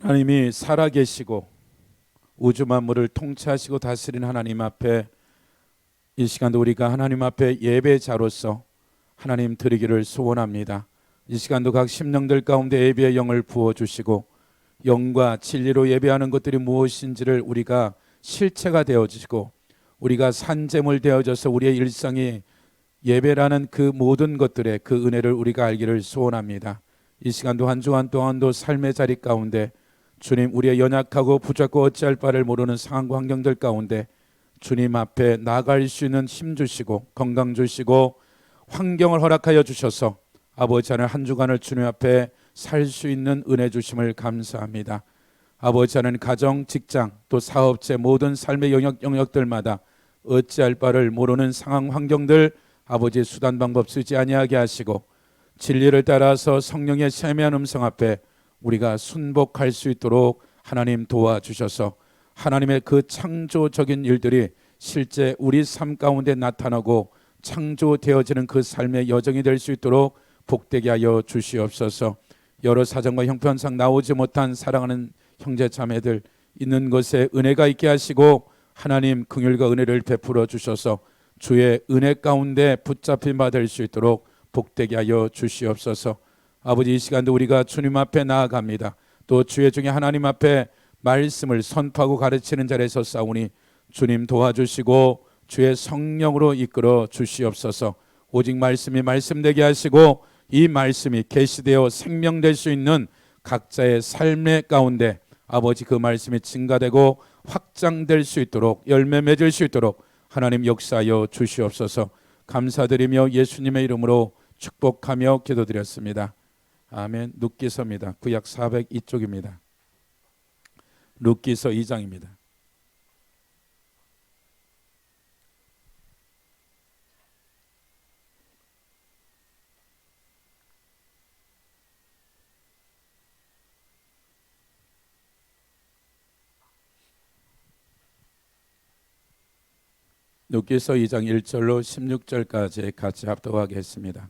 하나님이 살아계시고 우주 만물을 통치하시고 다스리는 하나님 앞에 이 시간도 우리가 하나님 앞에 예배자로서 하나님 드리기를 소원합니다. 이 시간도 각 심령들 가운데 예배의 영을 부어주시고 영과 진리로 예배하는 것들이 무엇인지를 우리가 실체가 되어지고 우리가 산재물 되어져서 우리의 일상이 예배라는 그 모든 것들의 그 은혜를 우리가 알기를 소원합니다. 이 시간도 한 주간 동안도 삶의 자리 가운데 주님, 우리의 연약하고 부족하고 어찌할 바를 모르는 상황과 환경들 가운데 주님 앞에 나아갈 수 있는 힘 주시고 건강 주시고 환경을 허락하여 주셔서 아버지 하나님 한 주간을 주님 앞에 살 수 있는 은혜 주심을 감사합니다. 아버지 하나님 가정, 직장, 또 사업체 모든 삶의 영역들마다 어찌할 바를 모르는 상황 환경들 아버지의 수단 방법 쓰지 아니하게 하시고 진리를 따라서 성령의 세미한 음성 앞에 우리가 순복할 수 있도록 하나님 도와주셔서 하나님의 그 창조적인 일들이 실제 우리 삶 가운데 나타나고 창조되어지는 그 삶의 여정이 될 수 있도록 복되게 하여 주시옵소서. 여러 사정과 형편상 나오지 못한 사랑하는 형제 자매들 있는 곳에 은혜가 있게 하시고 하나님 긍휼과 은혜를 베풀어 주셔서 주의 은혜 가운데 붙잡힌 바 될 수 있도록 복되게 하여 주시옵소서. 아버지 이 시간도 우리가 주님 앞에 나아갑니다. 또 주의 중에 하나님 앞에 말씀을 선포하고 가르치는 자리에서 싸우니 주님 도와주시고 주의 성령으로 이끌어 주시옵소서. 오직 말씀이 말씀되게 하시고 이 말씀이 계시되어 생명될 수 있는 각자의 삶의 가운데 아버지 그 말씀이 증가되고 확장될 수 있도록 열매 맺을 수 있도록 하나님 역사하여 주시옵소서. 감사드리며 예수님의 이름으로 축복하며 기도드렸습니다. 아멘. 룻기서입니다. 구약 402쪽입니다. 룻기서 2장입니다. 룻기서 2장 1절로 16절까지 같이 합독하겠습니다.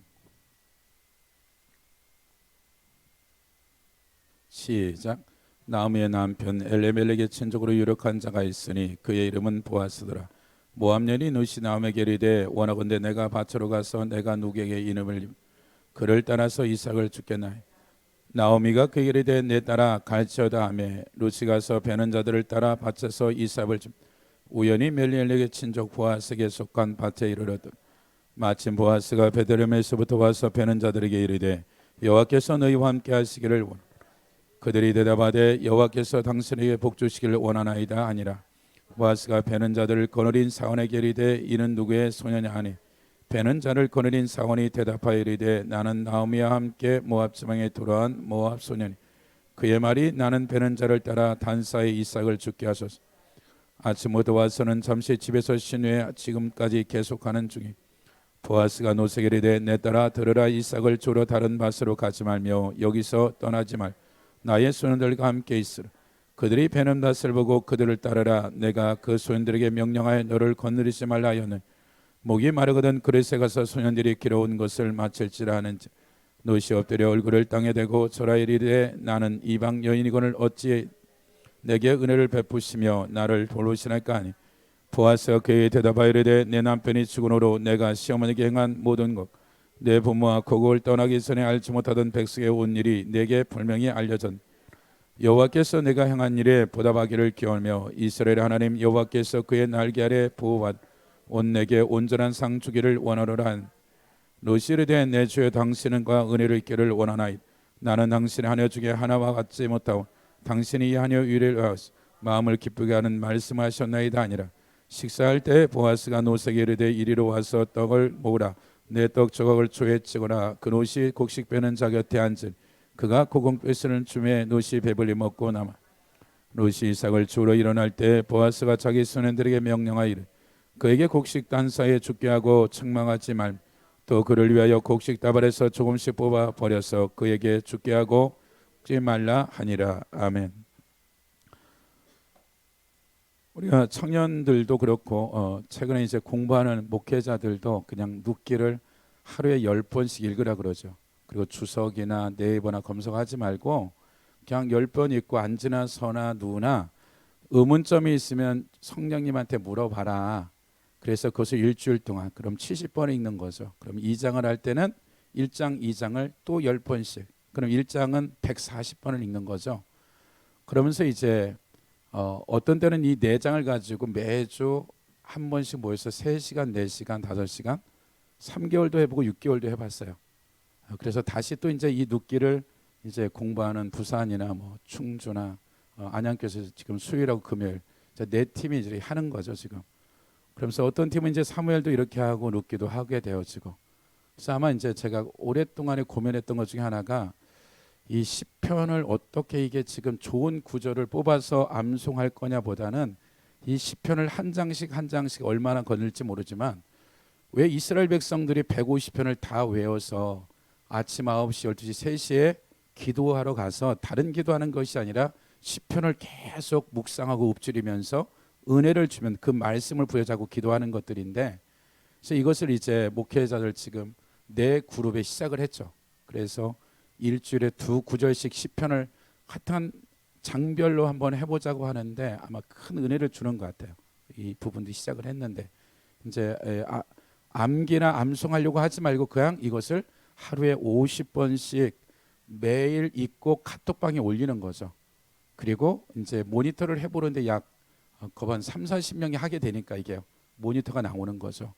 시작. 나오미의 남편 엘레멜렉의 친족으로 유력한 자가 있으니 그의 이름은 보아스더라. 모압 여인 룻이 나오미에게 이르되 원하건대 내가 밭으로 가서 내가 누구에게 이름을 그를 따라서 이삭을 주겠나이. 나오미가 그에게 이르되 내 따라 갈지어다 하매 룻이 가서 베는 자들을 따라 밭에서 이삭을 우연히 멜리엘렉의 친족 보아스에게 속한 밭에 이르렀더라. 마침 보아스가 베들레헴에서부터 와서 베는 자들에게 이르되 여호와께서 너희와 함께 하시기를 원하노라. 그들이 대답하되 여호와께서 당신에게 복 주시기를 원하나이다 아니라. 보아스가 베는 자들을 거느린 사원에게 이르되 이는 누구의 소녀냐 하니 베는 자를 거느린 사원이 대답하여 이르되 나는 나오미와 함께 모압 지방에 돌아온 모압 소년이. 그의 말이 나는 베는 자를 따라 단사에 이삭을 죽게 하소서. 아침부터 와서는 잠시 집에서 쉰 후에 지금까지 계속하는 중이. 보아스가 룻에게 이르되 내 따라 들으라. 이삭을 주러 다른 밭으로 가지 말며 여기서 떠나지 말. 나의 소년들과 함께 있으라. 그들이 베는 밭을 보고 그들을 따르라. 내가 그 소년들에게 명령하여 너를 건드리지 말라 하였느니 목이 마르거든 그릇에 가서 소년들이 길어온 것을 마칠지라 하는지. 룻이 엎드려 얼굴을 땅에 대고 절하 이르되 나는 이방 여인이거늘 어찌 내게 은혜를 베푸시며 나를 돌보시나이까 하니. 보아스가 그에게 대답하여 이르되 내 남편이 죽은후로 내가 시어머니에게 행한 모든 것 내 부모와 고국을 떠나기 전에 알지 못하던 백성의 온 일이 내게 분명히 알려졌. 여호와께서 내가 행한 일에 보답하기를 기원하며 이스라엘 하나님 여호와께서 그의 날개 아래 보호받 온 내게 온전한 상 주기를 원하노라 한. 룻이 이르되 내 주여 당신과 은혜를 있기를 원하나이다. 나는 당신의 하녀 중에 하나와 같지 못하오. 당신이 이 하녀 위를 하사 마음을 기쁘게 하는 말씀하셨나이다 아니라. 식사할 때 보아스가 룻에게 이르되 이리로 와서 떡을 모으라. 내 떡 조각을 조에 치거라. 그 룻이 곡식 빼는 자 곁에 앉은 그가 고공 뺏으는 쯤에 룻이 배불리 먹고 남아. 룻이 이삭을 주러 일어날 때 보아스가 자기 소년들에게 명령하이르 그에게 곡식 단사에 죽게 하고 책망하지 말. 또 그를 위하여 곡식 다발에서 조금씩 뽑아 버려서 그에게 죽게 하고 죽지 말라 하니라. 아멘. 우리가 청년들도 그렇고 최근에 이제 공부하는 목회자들도 그냥 룻기를 하루에 10번씩 읽으라 그러죠. 그리고 주석이나 네이버나 검색하지 말고 그냥 10번 읽고 앉으나 서나 누우나 의문점이 있으면 성령님한테 물어봐라. 그래서 그것을 일주일 동안 그럼 70번 읽는 거죠. 그럼 2장을 할 때는 1장 2장을 또 10번씩. 그럼 1장은 140번을 읽는 거죠. 그러면서 이제 어떤 때는 이 4장을 가지고 매주 한 번씩 모여서 3시간, 4시간, 5시간 3개월도 해보고 6개월도 해봤어요. 그래서 다시 또 이제 이 눕기를 이제 공부하는 부산이나 뭐 충주나 안양교에서 지금 수요일하고 금요일 네 팀이 이제 하는 거죠 지금. 그러면서 어떤 팀은 이제 사무엘도 이렇게 하고 눕기도 하게 되어지고. 그래서 아마 이제 제가 오랫동안에 고민했던 것 중에 하나가 이 시편을 어떻게 이게 지금 좋은 구절을 뽑아서 암송할 거냐보다는 이 시편을 한 장씩 한 장씩 얼마나 거닐지 모르지만 왜 이스라엘 백성들이 150편을 다 외워서 아침 9시, 12시, 3시에 기도하러 가서 다른 기도하는 것이 아니라 시편을 계속 묵상하고 읊조리면서 은혜를 주면 그 말씀을 부여잡고 기도하는 것들인데, 그래서 이것을 이제 목회자들 지금 4그룹에 시작을 했죠. 그래서 일주일에 2구절씩 시편을 같은 장별로 한번 해보자고 하는데 아마 큰 은혜를 주는 것 같아요. 이 부분도 시작을 했는데 이제 암기나 암송하려고 하지 말고 그냥 이것을 하루에 50번씩 매일 읽고 카톡방에 올리는 거죠. 그리고 이제 모니터를 해보는데 약 거반 30-40명이 하게 되니까 이게 모니터가 나오는 거죠.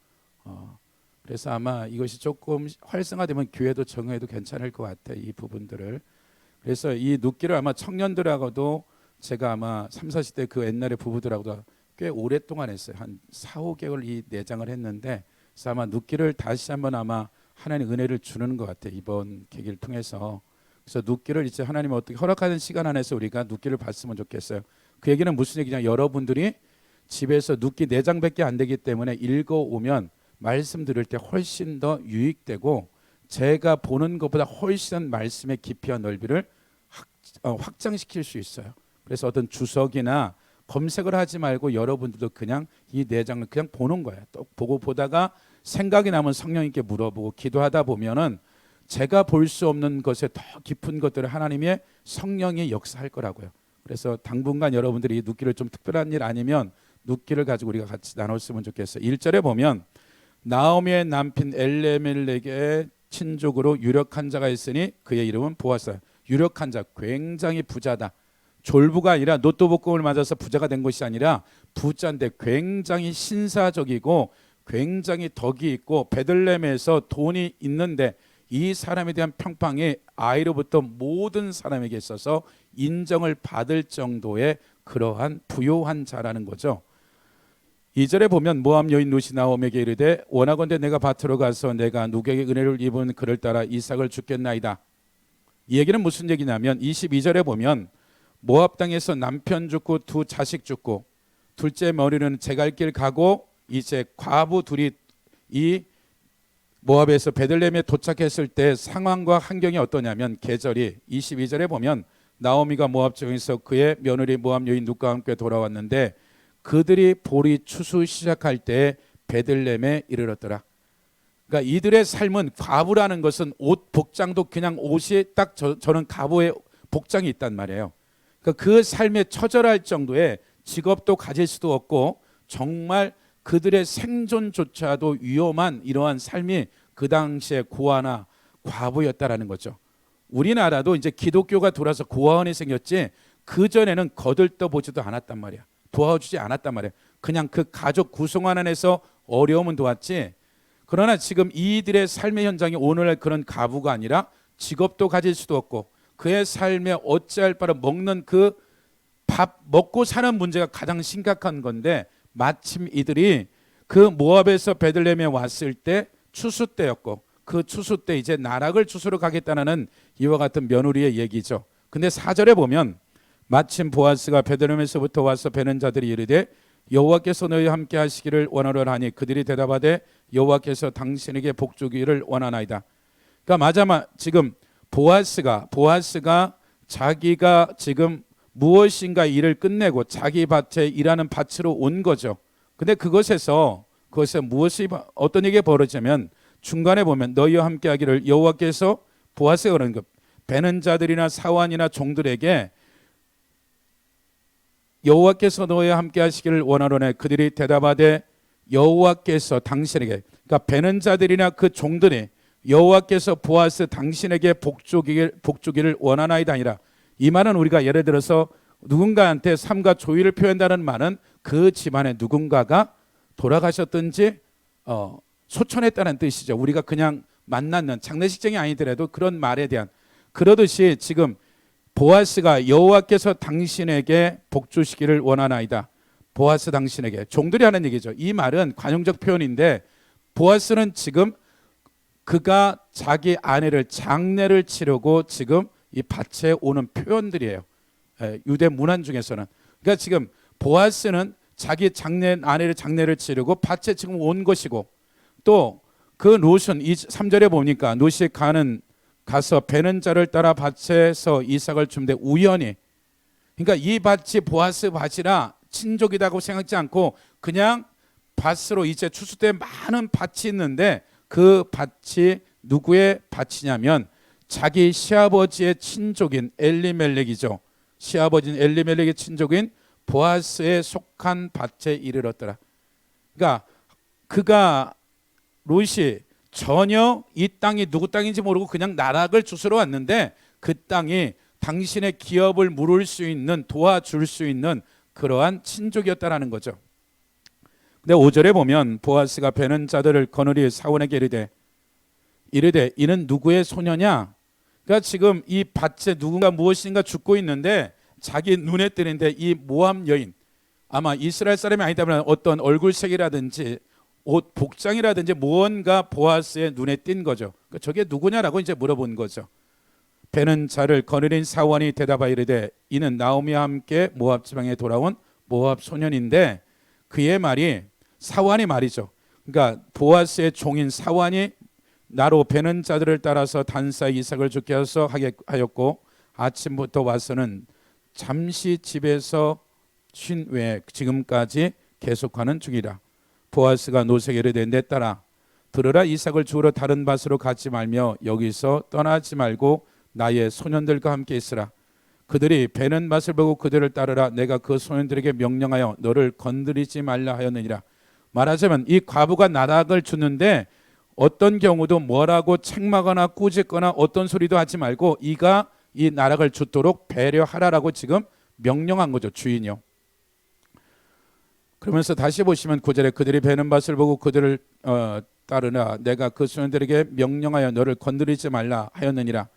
그래서 아마 이것이 조금 활성화되면 교회도 정회도 괜찮을 것 같아요. 이 부분들을. 그래서 이 눕기를 아마 청년들하고도 제가 아마 30-40대 그 옛날에 부부들하고도 꽤 오랫동안 했어요. 한 4-5개월 이 4장을 했는데, 그래서 아마 눕기를 다시 한번 아마 하나님 은혜를 주는 것 같아요. 이번 계기를 통해서. 그래서 눕기를 이제 하나님이 어떻게 허락하는 시간 안에서 우리가 눕기를 봤으면 좋겠어요. 그 얘기는 무슨 얘기냐? 여러분들이 집에서 눕기 4장밖에 안 되기 때문에 읽어오면 말씀 들을 때 훨씬 더 유익되고 제가 보는 것보다 훨씬 말씀의 깊이와 넓이를 확장시킬 수 있어요. 그래서 어떤 주석이나 검색을 하지 말고 여러분들도 그냥 이 4장을 그냥 보는 거예요. 또 보고 보다가 생각이 나면 성령님께 물어보고 기도하다 보면은 제가 볼 수 없는 것에 더 깊은 것들을 하나님의 성령이 역사할 거라고요. 그래서 당분간 여러분들이 이 눕기를 좀 특별한 일 아니면 눕기를 가지고 우리가 같이 나눴으면 좋겠어요. 1절에 보면 나오미의 남편 엘레멜렉의 친족으로 유력한 자가 있으니 그의 이름은 보아스라. 유력한 자, 굉장히 부자다. 졸부가 아니라 노또복금을 맞아서 부자가 된 것이 아니라 부자인데 굉장히 신사적이고 굉장히 덕이 있고 베들레헴에서 돈이 있는데 이 사람에 대한 평판이 아이로부터 모든 사람에게 있어서 인정을 받을 정도의 그러한 부요한 자라는 거죠. 2절에 보면 모압 여인 룻이 나오미에게 이르되 원하건대 내가 밭으로 가서 내가 누구에게 은혜를 입은 그를 따라 이삭을 주겠나이다. 이 얘기는 무슨 얘기냐면 22절에 보면 모압 땅에서 남편 죽고 2 자식 죽고 둘째 머리는 제갈길 가고 이제 과부 둘이 이 모압에서 베들레헴에 도착했을 때 상황과 환경이 어떠냐면 계절이 22절에 보면 나오미가 모압 지방에서 그의 며느리 모압 여인 룻과 함께 돌아왔는데 그들이 보리 추수 시작할 때 베들레헴에 이르렀더라. 그러니까 이들의 삶은 과부라는 것은 옷 복장도 그냥 옷이 딱 저는 과부의 복장이 있단 말이에요. 그러니까 그 삶에 처절할 정도의 직업도 가질 수도 없고 정말 그들의 생존조차도 위험한 이러한 삶이 그 당시에 고아나 과부였다라는 거죠. 우리나라도 이제 기독교가 돌아서 고아원이 생겼지 그 전에는 거들떠보지도 않았단 말이야. 도와주지 않았단 말이에요. 그냥 그 가족 구성원 안에서 어려움은 도왔지. 그러나 지금 이들의 삶의 현장이 오늘날 그런 가부가 아니라 직업도 가질 수도 없고 그의 삶에 어찌할 바를 먹는 그 밥 먹고 사는 문제가 가장 심각한 건데 마침 이들이 그 모압에서 베들레헴에 왔을 때 추수 때였고 그 추수 때 이제 나락을 추수로 가겠다는 이와 같은 며느리의 얘기죠. 근데 4절에 보면 마침 보아스가 베들레헴에서부터 와서 베는 자들이 이르되 여호와께서 너희와 함께 하시기를 원하노라 하니 그들이 대답하되 여호와께서 당신에게 복 주기를 원하나이다. 그러니까 지금 보아스가 자기가 지금 무엇인가 일을 끝내고 자기 밭에 일하는 밭으로 온 거죠. 근데 그것에 무엇이 어떤 얘기가 벌어지면 중간에 보면 너희와 함께 하기를 여호와께서 보아스가 그러는 것 베는 자들이나 사환이나 종들에게 여호와께서 너희와 함께 하시기를 원하노니 그들이 대답하되 여호와께서 당신에게, 그러니까 베는 자들이나 그 종들이 여호와께서 보아스 당신에게 복주기를 원하나이다 아니라, 이 말은 우리가 예를 들어서 누군가한테 삶과 조의를 표현한다는 말은 그 집안에 누군가가 돌아가셨든지 소천했다는 뜻이죠. 우리가 그냥 만났는 장례식장이 아니더라도 그런 말에 대한, 그러듯이 지금 보아스가 여호와께서 당신에게 복주시기를 원하나이다. 보아스 당신에게, 종들이 하는 얘기죠. 이 말은 관용적 표현인데 보아스는 지금 그가 자기 아내를 장례를 치르고 지금 이 밭에 오는 표현들이에요. 유대 문안 중에서는. 그러니까 지금 보아스는 자기 아내를 장례를 치르고 밭에 지금 온 것이고, 또 그 롯은 이 3절에 보니까 롯이 가서 베는 자를 따라 밭에서 이삭을 줍는데 우연히, 그러니까 이 밭이 보아스 밭이라 친족이라고 생각하지 않고 그냥 밭으로, 이제 추수 때 많은 밭이 있는데 그 밭이 누구의 밭이냐면 자기 시아버지의 친족인 엘리멜렉이죠. 시아버지는 엘리멜렉의 친족인 보아스에 속한 밭에 이르렀더라. 그러니까 그가 롯이 전혀 이 땅이 누구 땅인지 모르고 그냥 나락을 주스러 왔는데 그 땅이 당신의 기업을 물을 수 있는, 도와줄 수 있는 그러한 친족이었다라는 거죠. 근데 5절에 보면 보아스가 베는 자들을 거느리 사원에게 이르되 이는 누구의 소녀냐? 그러니까 지금 이 밭에 누군가 무엇인가 죽고 있는데 자기 눈에 띄는데 이 모압 여인, 아마 이스라엘 사람이 아니다면 어떤 얼굴색이라든지 옷 복장이라든지 무언가 보아스의 눈에 띈 거죠. 그러니까 저게 누구냐라고 이제 물어본 거죠. 베는 자를 거느린 사원이 대답하여 이르되 이는 나오미와 함께 모압 지방에 돌아온 모압 소년인데, 그의 말이, 사원이 말이죠. 그러니까 보아스의 종인 사원이 나로 베는 자들을 따라서 단사 이삭을 죽게 하였고 아침부터 와서는 잠시 집에서 쉰 후에 지금까지 계속하는 중이라. 보아스가 롯에게 이르되 내 딸아 들으라, 이삭을 주우러 다른 밭으로 가지 말며 여기서 떠나지 말고 나의 소년들과 함께 있으라. 그들이 베는 밭을 보고 그들을 따르라. 내가 그 소년들에게 명령하여 너를 건드리지 말라 하였느니라. 말하자면 이 과부가 나락을 주는데 어떤 경우도 뭐라고 책망하거나 꾸짖거나 어떤 소리도 하지 말고 이가 이 나락을 줍도록 배려하라라고 지금 명령한 거죠, 주인이요. 그러면서 다시 보시면 9절에 그들이 베는 밭을 보고 그들을 따르라. 내가 그 소년들에게 명령하여 너를 건드리지 말라 하였느니라.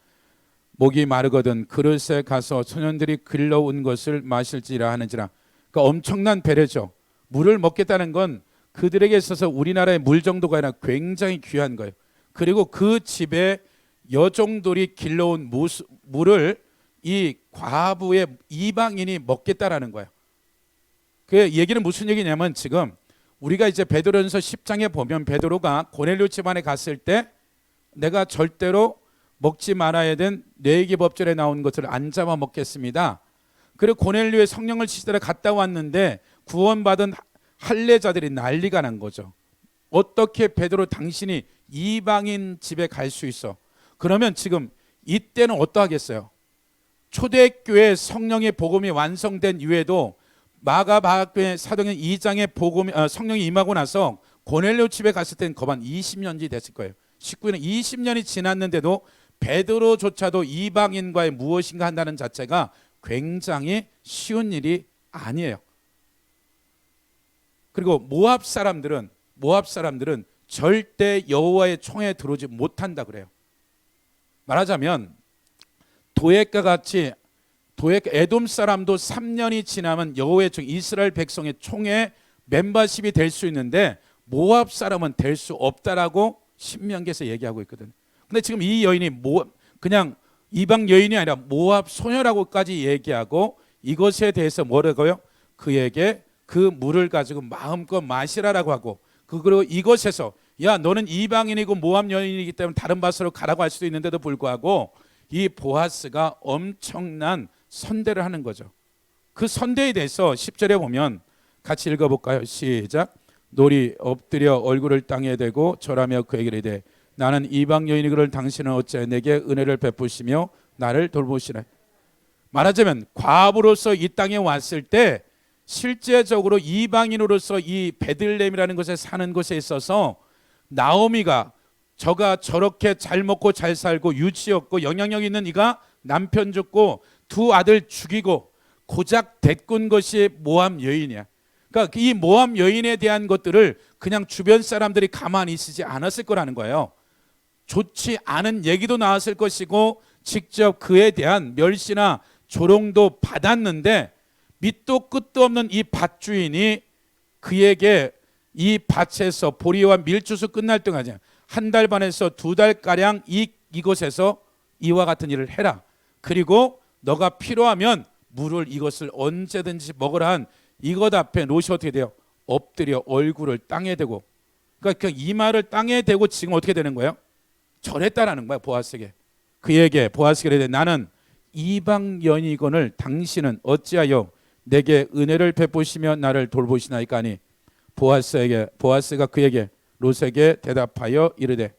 목이 마르거든 그릇에 가서 소년들이 길러온 것을 마실지라 하는지라. 그러니까 엄청난 배려죠. 물을 먹겠다는 건 그들에게 있어서 우리나라의 물 정도가 아니라 굉장히 귀한 거예요. 그리고 그 집에 여종들이 길러온 물을 이 과부의 이방인이 먹겠다라는 거예요. 그 얘기는 무슨 얘기냐면 지금 우리가 이제 베드로전서 10장에 보면 베드로가 고넬료 집안에 갔을 때 내가 절대로 먹지 말아야 된 레위기법절에 나온 것을 안 잡아 먹겠습니다. 그리고 고넬료의 성령을 치시더라 갔다 왔는데 구원받은 할례자들이 난리가 난 거죠. 어떻게 베드로 당신이 이방인 집에 갈 수 있어? 그러면 지금 이때는 어떠하겠어요? 초대교회 성령의 복음이 완성된 이후에도 마가복음 사도행 2장의 성령이 임하고 나서 고넬료 집에 갔을 때는 거반 20년이 됐을 거예요. 19년 20년이 지났는데도 베드로조차도 이방인과의 무엇인가 한다는 자체가 굉장히 쉬운 일이 아니에요. 그리고 모압 사람들은 절대 여호와의 총에 들어오지 못한다 그래요. 말하자면 도액과 같이 에돔 사람도 3년이 지나면 여호와의 총, 이스라엘 백성의 총에 멤버십이 될 수 있는데 모압 사람은 될 수 없다라고 신명기에서 얘기하고 있거든. 근데 지금 이 여인이 그냥 이방 여인이 아니라 모압 소녀라고까지 얘기하고 이것에 대해서 뭐라고요? 그에게 그 물을 가지고 마음껏 마시라라고 하고, 그리고 이것에서 야 너는 이방인이고 모압 여인이기 때문에 다른 밭으로 가라고 할 수도 있는데도 불구하고 이 보아스가 엄청난 선대를 하는 거죠. 그 선대에 대해서 10절에 보면 같이 읽어볼까요? 시작. 놀이 엎드려 얼굴을 땅에 대고 절하며 그에게 이르되 나는 이방 여인이거늘 당신은 어찌 내게 은혜를 베푸시며 나를 돌보시라. 말하자면 과부로서 이 땅에 왔을 때 실제적으로 이방인으로서 이 베들레헴이라는 곳에 사는 곳에 있어서 나오미가 저가 저렇게 잘 먹고 잘 살고 유치였고 영향력 있는 이가 남편 죽고 두 아들 죽이고 고작 데꾼 것이 모압 여인이야. 그러니까 이 모압 여인에 대한 것들을 그냥 주변 사람들이 가만히 있지 않았을 거라는 거예요. 좋지 않은 얘기도 나왔을 것이고 직접 그에 대한 멸시나 조롱도 받았는데 밑도 끝도 없는 이 밭주인이 그에게 이 밭에서 보리와 밀주수 끝날 때까지 한 달 반에서 두 달가량 이곳에서 이와 같은 일을 해라. 그리고 너가 필요하면 물을 이것을 언제든지 먹으라 한 이것 앞에 롯이 어떻게 돼요? 엎드려 얼굴을 땅에 대고, 그러니까 이 말을 땅에 대고 지금 어떻게 되는 거예요? 절했다라는 거야. 보아스에게. 그에게 보아스에게 이르되 나는 이방 여인이거늘 당신은 어찌하여 내게 은혜를 베푸시며 나를 돌보시나이까 하니 보아스가 그에게 롯에게 대답하여 이르되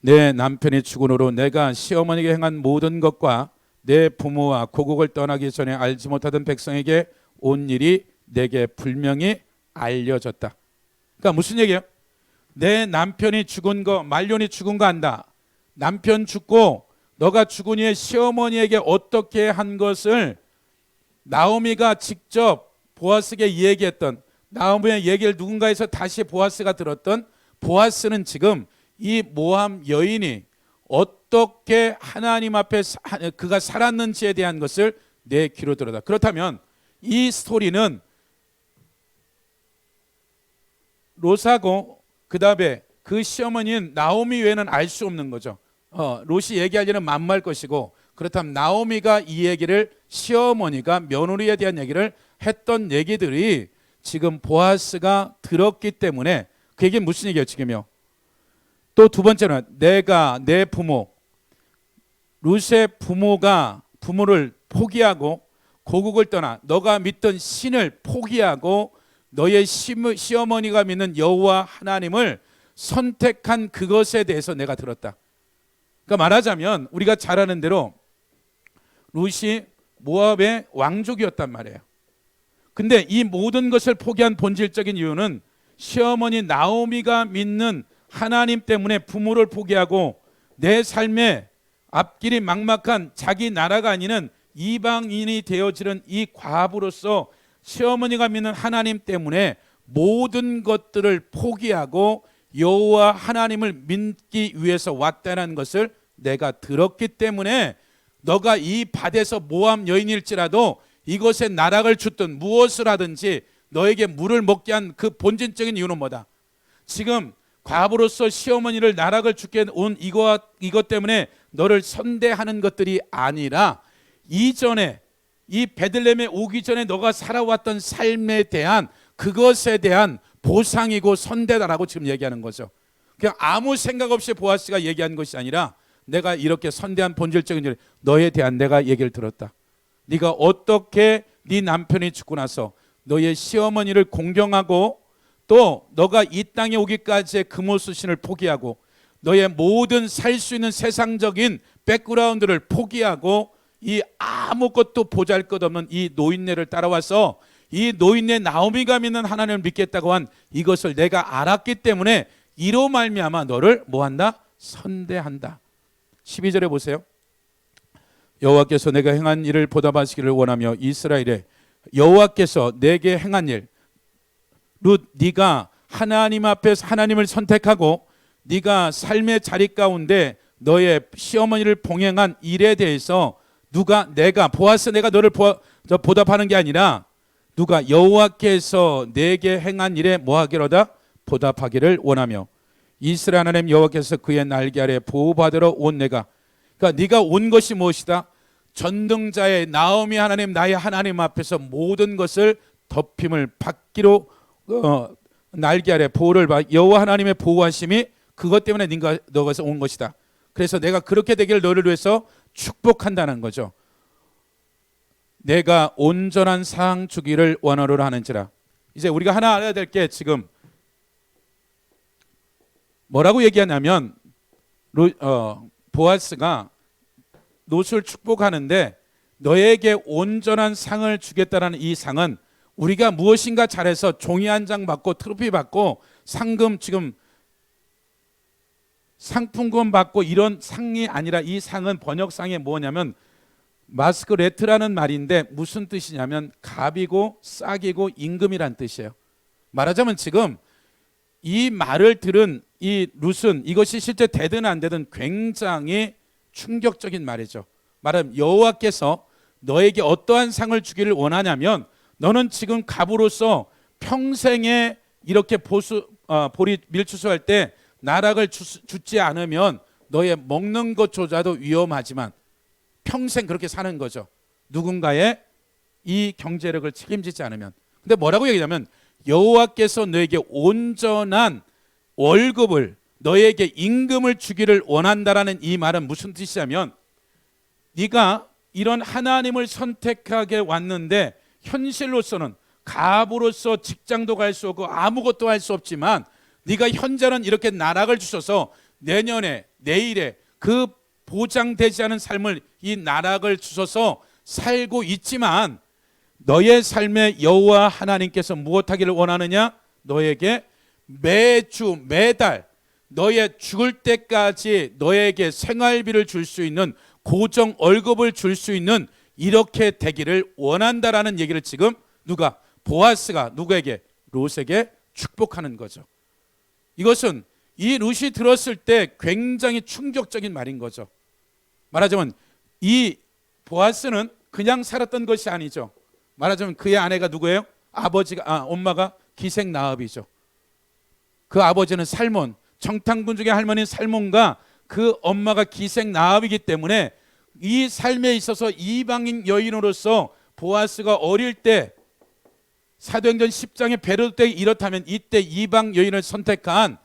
내 남편이 죽은후로 내가 시어머니에게 행한 모든 것과 내 부모와 고국을 떠나기 전에 알지 못하던 백성에게 온 일이 내게 분명히 알려졌다. 그러니까 무슨 얘기예요? 내 남편이 죽은 거, 말년이 죽은 거 안다. 남편 죽고 너가 죽은 후에 시어머니에게 어떻게 한 것을 나오미가 직접 보아스에게 얘기했던, 나오미의 얘기를 누군가에서 다시 보아스가 들었던, 보아스는 지금 이 모압 여인이 어떻게 하나님 앞에 그가 살았는지에 대한 것을 내 귀로 들었다. 그렇다면 이 스토리는 롯하고 그 다음에 그 시어머니인 나오미 외에는 알 수 없는 거죠. 롯이 얘기하기는 만무할 것이고, 그렇다면 나오미가 이 얘기를, 시어머니가 며느리에 대한 얘기를 했던 얘기들이 지금 보아스가 들었기 때문에, 그게 무슨 얘기예요 지금요? 또 두 번째는 내가 내 부모, 롯의 부모가 부모를 포기하고 고국을 떠나 너가 믿던 신을 포기하고 너의 시어머니가 믿는 여호와 하나님을 선택한 그것에 대해서 내가 들었다. 그러니까 말하자면 우리가 잘 아는 대로 롯이 모압의 왕족이었단 말이에요. 근데 이 모든 것을 포기한 본질적인 이유는 시어머니 나오미가 믿는 하나님 때문에 부모를 포기하고 내 삶에 앞길이 막막한 자기 나라가 아니는 이방인이 되어지는 이 과부로서 시어머니가 믿는 하나님 때문에 모든 것들을 포기하고 여호와 하나님을 믿기 위해서 왔다는 것을 내가 들었기 때문에 너가 이 밭에서 모압 여인일지라도 이것에 나락을 줬든 무엇을 하든지 너에게 물을 먹게 한 그 본질적인 이유는 뭐다? 지금 과부로서 시어머니를 나락을 주게 온 이것 때문에 너를 선대하는 것들이 아니라 이전에 이 베들레헴에 오기 전에 너가 살아왔던 삶에 대한 그것에 대한 보상이고 선대다라고 지금 얘기하는 거죠. 그냥 아무 생각 없이 보아스가 얘기한 것이 아니라 내가 이렇게 선대한 본질적인 일, 너에 대한 내가 얘기를 들었다. 네가 어떻게 네 남편이 죽고 나서 너의 시어머니를 공경하고 또 너가 이 땅에 오기까지의 금오수신을 포기하고 너의 모든 살 수 있는 세상적인 백그라운드를 포기하고 이 아무것도 보잘것없는 이 노인네를 따라와서 이 노인네 나오미가 믿는 하나님을 믿겠다고 한 이것을 내가 알았기 때문에 이로 말미암아 너를 뭐한다? 선대한다. 12절에 보세요. 여호와께서 내가 행한 일을 보답하시기를 원하며 이스라엘에 여호와께서 내게 행한 일, 룻 네가 하나님 앞에서 하나님을 선택하고 네가 삶의 자리 가운데 너의 시어머니를 봉행한 일에 대해서 내가 보아스 내가 너를 보답하는 게 아니라 누가 여호와께서 내게 행한 일에 뭐하기로다? 보답하기를 원하며 이스라엘 하나님 여호와께서 그의 날개 아래 보호받으러 온 내가, 그러니까 네가 온 것이 무엇이다? 전등자의 나오미 하나님 나의 하나님 앞에서 모든 것을 덮임을 받기로 날개 아래 보호를 받 여호와 하나님의 보호하심이 그것 때문에 너가 온 것이다. 그래서 내가 그렇게 되기를 너를 위해서 축복한다는 거죠. 내가 온전한 상 주기를 원하노라 하는지라. 이제 우리가 하나 알아야 될 게 지금 뭐라고 얘기하냐면 보아스가 롯을 축복하는데 너에게 온전한 상을 주겠다라는 이 상은 우리가 무엇인가 잘해서 종이 한 장 받고 트로피 받고 상금 지금 상품권 받고 이런 상이 아니라 이 상은 번역상에 뭐냐면 마스크레트라는 말인데 무슨 뜻이냐면 갑이고 싹이고 임금이란 뜻이에요. 말하자면 지금 이 말을 들은 이 룻은 이것이 실제 되든 안 되든 굉장히 충격적인 말이죠. 말하면 여호와께서 너에게 어떠한 상을 주기를 원하냐면 너는 지금 갑으로서 평생에 이렇게 보리 밀추수할 때 나락을 주지 않으면 너의 먹는 것조차도 위험하지만 평생 그렇게 사는 거죠. 누군가의 이 경제력을 책임지지 않으면. 근데 뭐라고 얘기하냐면 여호와께서 너에게 온전한 월급을 너에게 임금을 주기를 원한다라는 이 말은 무슨 뜻이냐면 네가 이런 하나님을 선택하게 왔는데 현실로서는 갑으로서 직장도 갈 수 없고 아무것도 할 수 없지만 네가 현재는 이렇게 나락을 주셔서 내년에 내일에 그 보장되지 않은 삶을 이 나락을 주셔서 살고 있지만 너의 삶에 여호와 하나님께서 무엇하기를 원하느냐? 너에게 매주 매달 너의 죽을 때까지 너에게 생활비를 줄 수 있는 고정 월급을 줄 수 있는 이렇게 되기를 원한다라는 얘기를 지금 누가? 보아스가 누구에게? 롯에게 축복하는 거죠. 이것은 이 룻이 들었을 때 굉장히 충격적인 말인 거죠. 말하자면 이 보아스는 그냥 살았던 것이 아니죠. 말하자면 그의 아내가 누구예요? 엄마가 기생 나합이죠. 그 아버지는 살몬, 정탐군 중에 할머니는 살몬과 그 엄마가 기생 나합이기 때문에 이 삶에 있어서 이방인 여인으로서 보아스가 어릴 때 사도행전 10장의 베르도 때 이렇다면 이때 이방 여인을 선택한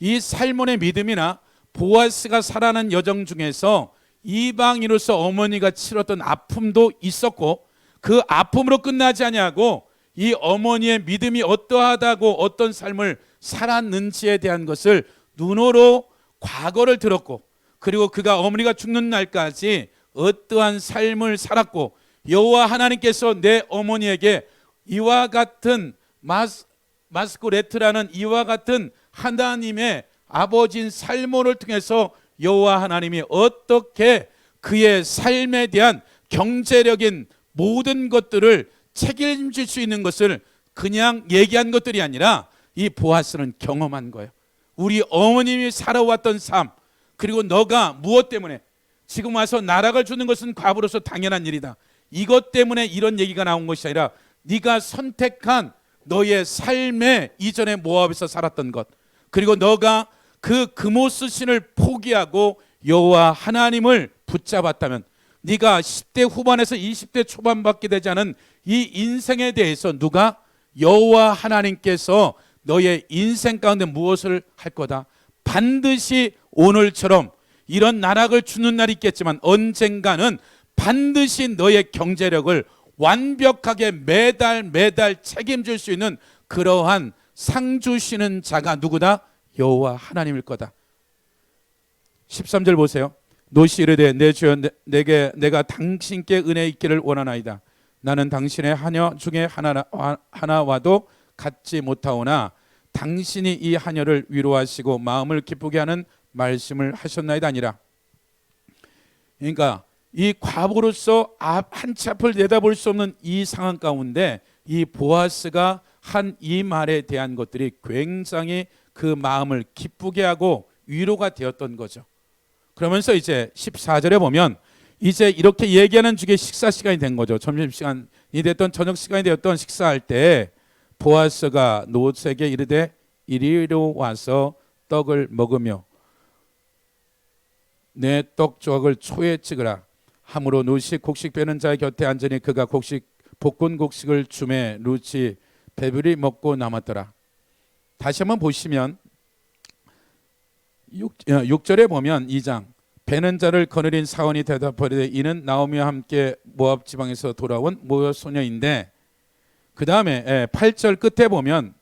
이 살몬의 믿음이나 보아스가 살아난 여정 중에서 이방인으로서 어머니가 치렀던 아픔도 있었고 그 아픔으로 끝나지 아니하고 이 어머니의 믿음이 어떠하다고 어떤 삶을 살았는지에 대한 것을 눈으로 과거를 들었고 그리고 그가 어머니가 죽는 날까지 어떠한 삶을 살았고 여호와 하나님께서 내 어머니에게 이와 같은 마스코레트라는 이와 같은 하나님의 아버지인 살몬을 통해서 여호와 하나님이 어떻게 그의 삶에 대한 경제력인 모든 것들을 책임질 수 있는 것을 그냥 얘기한 것들이 아니라 이 보아스는 경험한 거예요. 우리 어머님이 살아왔던 삶 그리고 너가 무엇 때문에 지금 와서 나락을 주는 것은 과부로서 당연한 일이다. 이것 때문에 이런 얘기가 나온 것이 아니라 네가 선택한 너의 삶의 이전에 모압에서 살았던 것 그리고 너가 그 그모스 신을 포기하고 여호와 하나님을 붙잡았다면 네가 10대 후반에서 20대 초반밖에 되지 않은 이 인생에 대해서 누가? 여호와 하나님께서 너의 인생 가운데 무엇을 할 거다? 반드시 오늘처럼 이런 나락을 주는 날이 있겠지만 언젠가는 반드시 너의 경제력을 완벽하게 매달 책임질 수 있는 그러한 상 주시는 자가 누구다? 여호와 하나님일 거다. 13절 보세요. 롯이 이르되 내 주여 내가 당신께 은혜 있기를 원하나이다. 나는 당신의 하녀 중에 하나와도 같지 못하오나 당신이 이 하녀를 위로하시고 마음을 기쁘게 하는 말씀을 하셨나이다 아니라. 그러니까 이 과부로서 한 치 앞을 내다볼 수 없는 이 상황 가운데 이 보아스가 한 이 말에 대한 것들이 굉장히 그 마음을 기쁘게 하고 위로가 되었던 거죠. 그러면서 이제 14절에 보면 이제 이렇게 얘기하는 중에 식사 시간이 된 거죠. 점심시간이 됐던 저녁 시간이 되었던 식사할 때 보아스가 롯에게 이르되 이리로 와서 떡을 먹으며 내 떡 조각을 초에 찍으라 함으로 롯이 곡식 베는 자의 곁에 앉으니 그가 볶은 곡식을 주매 롯이 배불리 먹고 남았더라. 다시 한번 보시면 6절에 보면 2장 베는 자를 거느린 사원이 대답하되 이는 나오미와 함께 모압 지방에서 돌아온 모압 소녀인데 그 다음에 8절 끝에 보면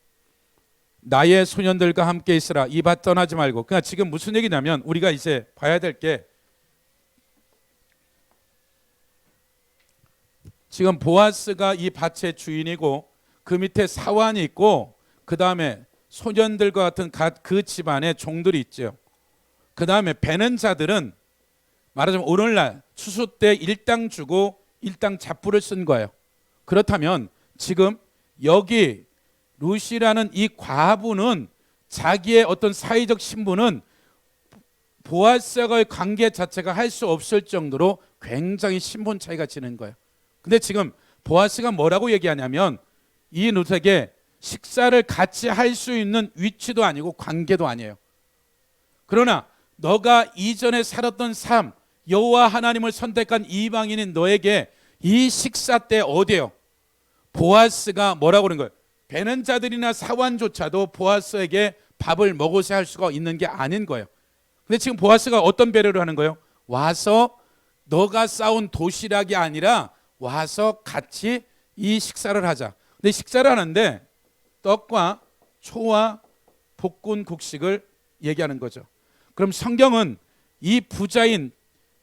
나의 소년들과 함께 있으라 이 밭 떠나지 말고. 그러니까 지금 무슨 얘기냐면 우리가 이제 봐야 될 게 지금 보아스가 이 밭의 주인이고 그 밑에 사환이 있고 그 다음에 소년들과 같은 그 집안에 종들이 있죠. 그 다음에 베는 자들은 말하자면 오늘날 추수 때 일당 주고 일당 잡부를 쓴 거예요. 그렇다면 지금 여기 루시라는 이 과부는 자기의 어떤 사회적 신분은 보아스와의 관계 자체가 할 수 없을 정도로 굉장히 신분 차이가 지는 거예요. 근데 지금 보아스가 뭐라고 얘기하냐면 이 룻에게 식사를 같이 할 수 있는 위치도 아니고 관계도 아니에요. 그러나 너가 이전에 살았던 삶, 여호와 하나님을 선택한 이방인인 너에게 이 식사 때 어디에요? 보아스가 뭐라고 그런 거예요? 베는 자들이나 사환조차도 보아스에게 밥을 먹으셔야 할 수가 있는 게 아닌 거예요. 근데 지금 보아스가 어떤 배려를 하는 거예요? 와서 너가 싸운 도시락이 아니라 와서 같이 이 식사를 하자. 근데 식사를 하는데 떡과 초와 볶은 곡식을 얘기하는 거죠. 그럼 성경은 이 부자인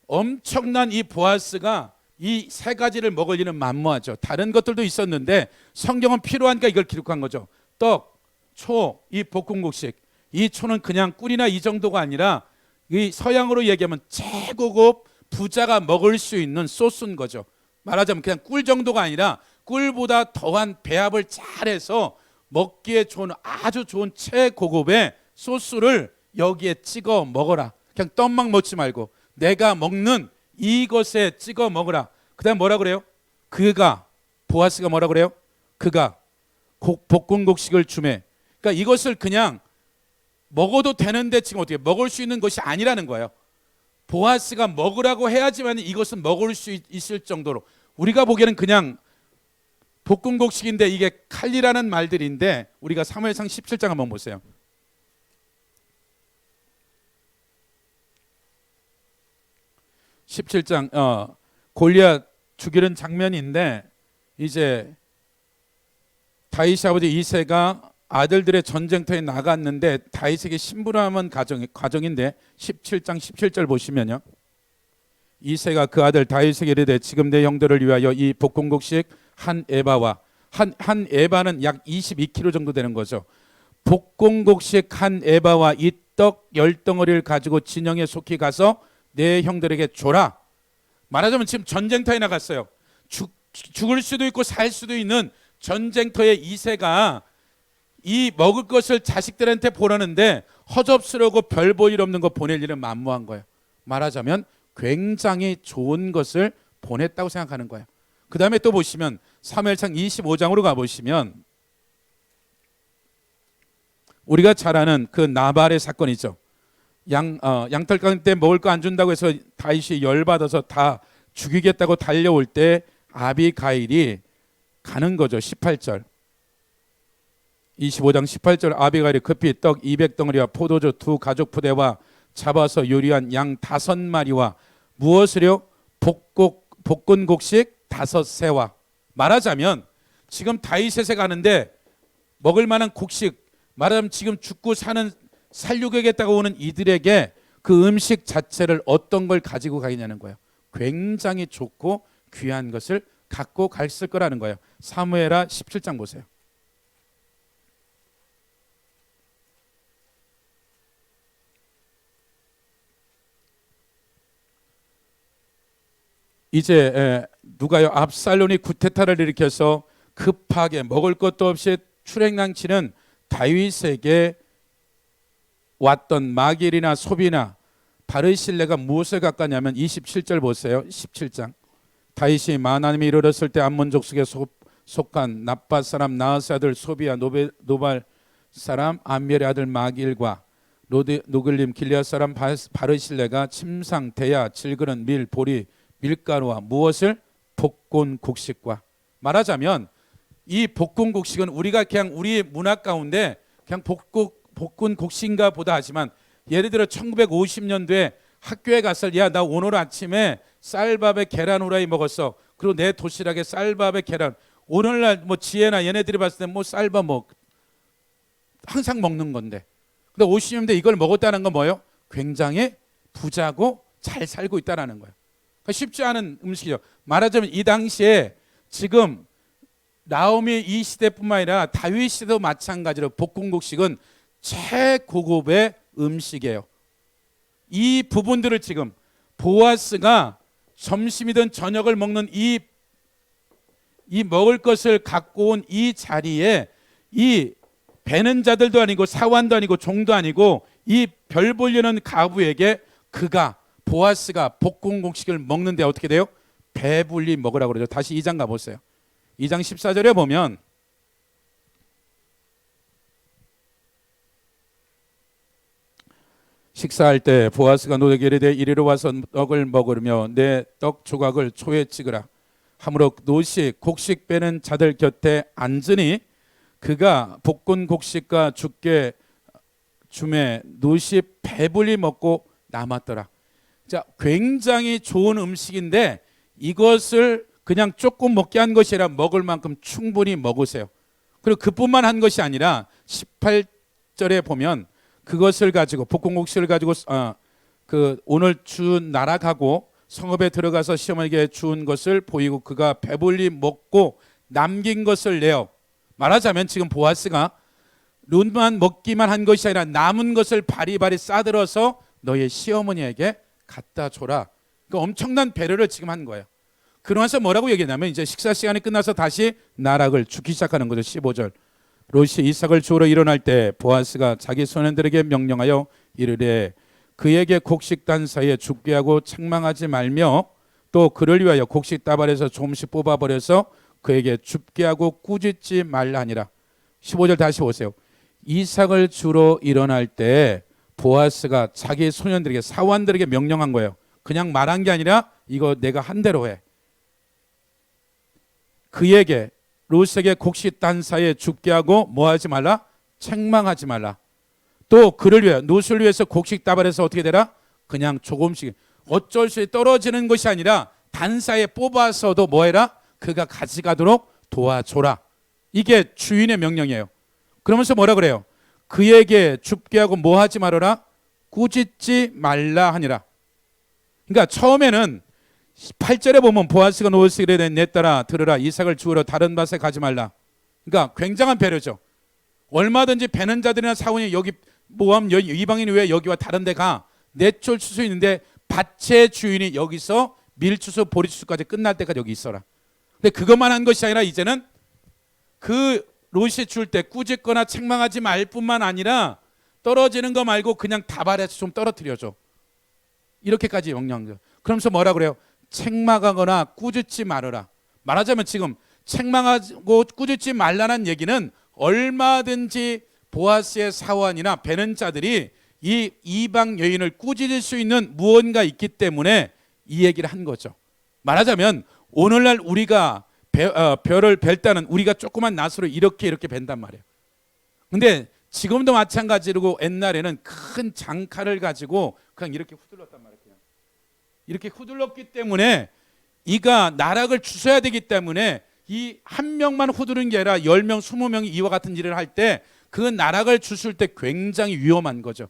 엄청난 이 보아스가 이 세 가지를 먹을 일은 만무하죠. 다른 것들도 있었는데 성경은 필요하니까 이걸 기록한 거죠. 떡, 초, 이 볶은 곡식. 이 초는 그냥 꿀이나 이 정도가 아니라 이 서양으로 얘기하면 최고급 부자가 먹을 수 있는 소스인 거죠. 말하자면 그냥 꿀 정도가 아니라 꿀보다 더한 배합을 잘해서 먹기에 좋은 아주 좋은 최고급의 소스를 여기에 찍어 먹어라. 그냥 떡만 먹지 말고 내가 먹는 이것에 찍어 먹으라. 그다음 뭐라 그래요? 그가 보아스가 뭐라 그래요? 그가 볶은 곡식을 주매. 그러니까 이것을 그냥 먹어도 되는데 지금 어떻게 먹을 수 있는 것이 아니라는 거예요. 보아스가 먹으라고 해야지만 이것은 먹을 수 있을 정도로 우리가 보기에는 그냥 볶은 곡식인데 이게 칼리라는 말들인데 우리가 사무엘상 17장 한번 보세요. 17장 골리앗 죽이는 장면인데 이제 다윗의 아버지 이새가 아들들의 전쟁터에 나갔는데 다윗에게 심부름한 과정인데 17장 17절 보시면요. 이새가 그 아들 다윗에게 이르되 지금 내 형들을 위하여 이 볶은 곡식 한 에바와 한 에바는 약 22kg 정도 되는 거죠. 볶은 곡식 한 에바와 이 떡 10덩어리를 가지고 진영에 속히 가서 내 형들에게 줘라. 말하자면 지금 전쟁터에 나갔어요. 죽을 수도 있고 살 수도 있는 전쟁터에 이새가 이 먹을 것을 자식들한테 보라는데 허접스러우고 별 볼 일 없는 거 보낼 일은 만무한 거예요. 말하자면 굉장히 좋은 것을 보냈다고 생각하는 거예요. 그 다음에 또 보시면 사무엘상 25장으로 가보시면 우리가 잘 아는 그 나발의 사건이죠. 양털 때 먹을 거 안 준다고 해서 다윗이 열받아서 다 죽이겠다고 달려올 때 아비가일이 가는 거죠. 18절 25장 18절 아비가일이 급히 떡 200덩어리와 포도주 2 가죽 부대와 잡아서 요리한 양 5마리와 무엇을요? 볶은 곡식 5새와. 말하자면 지금 다윗에게 가는데 먹을 만한 곡식, 말하자면 지금 죽고 사는 살려야겠다고 오는 이들에게 그 음식 자체를 어떤 걸 가지고 가겠냐는 거예요. 굉장히 좋고 귀한 것을 갖고 갔을 거라는 거예요. 사무엘하 17장 보세요. 이제 누가요? 압살롬이 구테타를 일으켜서 급하게 먹을 것도 없이 출행난치는 다윗에게 왔던 마길이나 소비나 바르실레가 무엇을 갖가냐면 27절 보세요. 17장 다윗이 마하나임에 이르렀을 때 암몬 족속에 속한 나밧 사람 나하스 아들 소비야 노발 사람 암멜의 아들 마길과 노글림 길리앗 사람 바르실레가 침상 대야 질그런 밀 보리 밀가루와 무엇을 볶은 곡식과. 말하자면 이 볶은 곡식은 우리가 그냥 우리 문화 가운데 그냥 볶은 곡식인가 보다 하지만 예를 들어 1950년도에 학교에 갔을 야 나 오늘 아침에 쌀밥에 계란 후라이 먹었어. 그리고 내 도시락에 쌀밥에 계란. 오늘날 뭐 지혜나 얘네들이 봤을 때 뭐 쌀밥 뭐 항상 먹는 건데. 근데 50년대 이걸 먹었다는 건 뭐예요? 굉장히 부자고 잘 살고 있다라는 거예요. 쉽지 않은 음식이죠. 말하자면 이 당시에 지금 나오미 이 시대뿐만 아니라 다윗 시대도 마찬가지로 볶음국식은 최고급의 음식이에요. 이 부분들을 지금 보아스가 점심이든 저녁을 먹는 이 먹을 것을 갖고 온 이 자리에 이 배는 자들도 아니고 사환도 아니고 종도 아니고 이 별 보려는 가부에게 보아스가 볶음국식을 먹는데 어떻게 돼요? 배불리 먹으라고 그러죠. 다시 2장 가보세요. 2장 14절에 보면 식사할 때 보아스가 노에게 이르되 이리로 와서 떡을 먹으며 내 떡 조각을 초에 찍으라 하므로 롯이 곡식 빼는 자들 곁에 앉으니 그가 볶은 곡식과 죽게 주매 롯이 배불리 먹고 남았더라. 자, 굉장히 좋은 음식인데 이것을 그냥 조금 먹게 한 것이 아니라 먹을 만큼 충분히 먹으세요. 그리고 그뿐만 한 것이 아니라 18절에 보면 그것을 가지고 볶음국식을 가지고 오늘 준 나락하고 성읍에 들어가서 시어머니에게 준 것을 보이고 그가 배불리 먹고 남긴 것을 내어 말하자면 지금 보아스가 롯만 먹기만 한 것이 아니라 남은 것을 바리바리 싸들어서 너의 시어머니에게 갖다 줘라. 그러니까 엄청난 배려를 지금 한 거예요. 그러면서 뭐라고 얘기했냐면 이제 식사 시간이 끝나서 다시 나락을 죽기 시작하는 거죠. 15절 롯이 이삭을 주우러 일어날 때 보아스가 자기 소년들에게 명령하여 이르되 그에게 곡식 단 사이에 죽게 하고 책망하지 말며 또 그를 위하여 곡식 다발에서 조금씩 뽑아버려서 그에게 줍게 하고 꾸짖지 말라 하니라. 15절 다시 보세요. 이삭을 주러 일어날 때 보아스가 자기 소년들에게 사환들에게 명령한 거예요. 그냥 말한 게 아니라 이거 내가 한 대로 해. 그에게 롯에게 곡식 단 사이에 죽게 하고 뭐 하지 말라? 책망하지 말라. 또 그를 위해 롯을 위해서 곡식 다발에서 어떻게 되라? 그냥 조금씩 어쩔 수 없이 떨어지는 것이 아니라 단 사이에 뽑아서도 뭐 해라? 그가 가져가도록 도와줘라. 이게 주인의 명령이에요. 그러면서 뭐라 그래요? 그에게 줍게 하고 뭐 하지 말아라? 꾸짖지 말라 하니라. 그러니까 처음에는 8절에 보면 보아스가 롯에게 이르되 내 딸아 들으라 이삭을 주우러 다른 밭에 가지 말라. 그러니까 굉장한 배려죠. 얼마든지 배는 자들이나 사원이 여기 모함 이방인이 왜 여기와 다른 데 가? 내쫓을 수 있는데 밭의 주인이 여기서 밀추수 보리추수까지 끝날 때까지 여기 있어라. 근데 그것만 한 것이 아니라 이제는 그 롯이 줄 때 꾸짖거나 책망하지 말 뿐만 아니라 떨어지는 거 말고 그냥 다발에서 좀 떨어뜨려줘. 이렇게까지 명령한. 그러면서 뭐라 그래요? 책망하거나 꾸짖지 말아라. 말하자면 지금 책망하고 꾸짖지 말라는 얘기는 얼마든지 보아스의 사환이나 배는 자들이 이 이방 여인을 꾸짖을 수 있는 무언가 있기 때문에 이 얘기를 한 거죠. 말하자면 오늘날 우리가 별을 벨 때는 우리가 조그만 낫으로 이렇게 벤단 말이에요. 근데 지금도 마찬가지로 옛날에는 큰 장칼을 가지고 그냥 이렇게 후들렀단 말이에요. 그냥 이렇게 후들렀기 때문에 이가 나락을 주셔야 되기 때문에 이 한 명만 후드는 게 아니라 10명, 20명이 이와 같은 일을 할 때 그 나락을 주실 때 굉장히 위험한 거죠.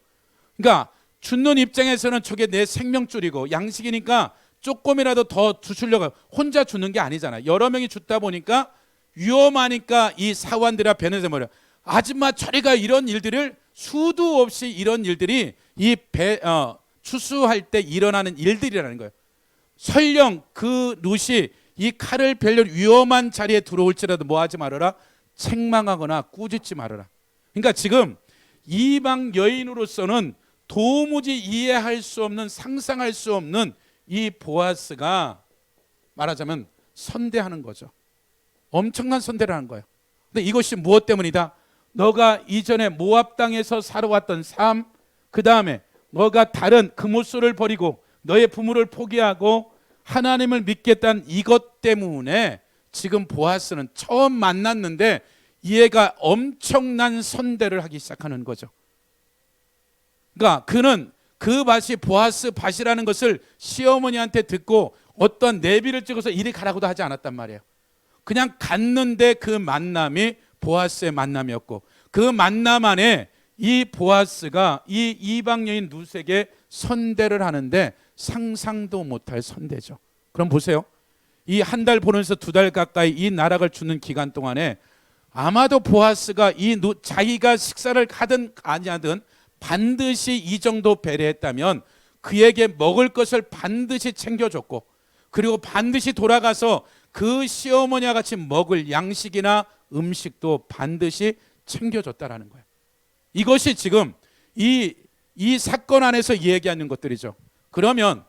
그러니까 줍는 입장에서는 저게 내 생명줄이고 양식이니까 조금이라도 더 주시려고 혼자 주는 게 아니잖아요. 여러 명이 줍다 보니까 위험하니까 이 사환들이나 배는 뭐려 아줌마 저리가 이런 일들을 수도 없이 이런 일들이 이 추수할 때 일어나는 일들이라는 거예요. 설령 그 롯이 이 칼을 벨려 위험한 자리에 들어올지라도 뭐 하지 말아라? 책망하거나 꾸짖지 말아라. 그러니까 지금 이방 여인으로서는 도무지 이해할 수 없는 상상할 수 없는 이 보아스가 말하자면 선대하는 거죠. 엄청난 선대를 하는 거예요. 근데 이것이 무엇 때문이다? 너가 이전에 모압 땅에서 살아왔던 삶, 그 다음에 너가 다른 그모소를 버리고 너의 부모를 포기하고 하나님을 믿겠다는 이것 때문에 지금 보아스는 처음 만났는데 얘가 엄청난 선대를 하기 시작하는 거죠. 그러니까 그는 그 밭이 보아스 밭이라는 것을 시어머니한테 듣고 어떤 내비를 찍어서 이리 가라고도 하지 않았단 말이에요. 그냥 갔는데 그 만남이 보아스의 만남이었고 그 만남 안에 이 보아스가 이 이방 여인 룻에게 선대를 하는데 상상도 못할 선대죠. 그럼 보세요. 이 한 달 보내면서 2달 가까이 이 나락을 주는 기간 동안에 아마도 보아스가 자기가 식사를 하든 아니하든 반드시 이 정도 배려했다면 그에게 먹을 것을 반드시 챙겨줬고, 그리고 반드시 돌아가서 그 시어머니와 같이 먹을 양식이나 음식도 반드시 챙겨줬다라는 거예요. 이것이 지금 이 사건 안에서 얘기하는 것들이죠. 그러면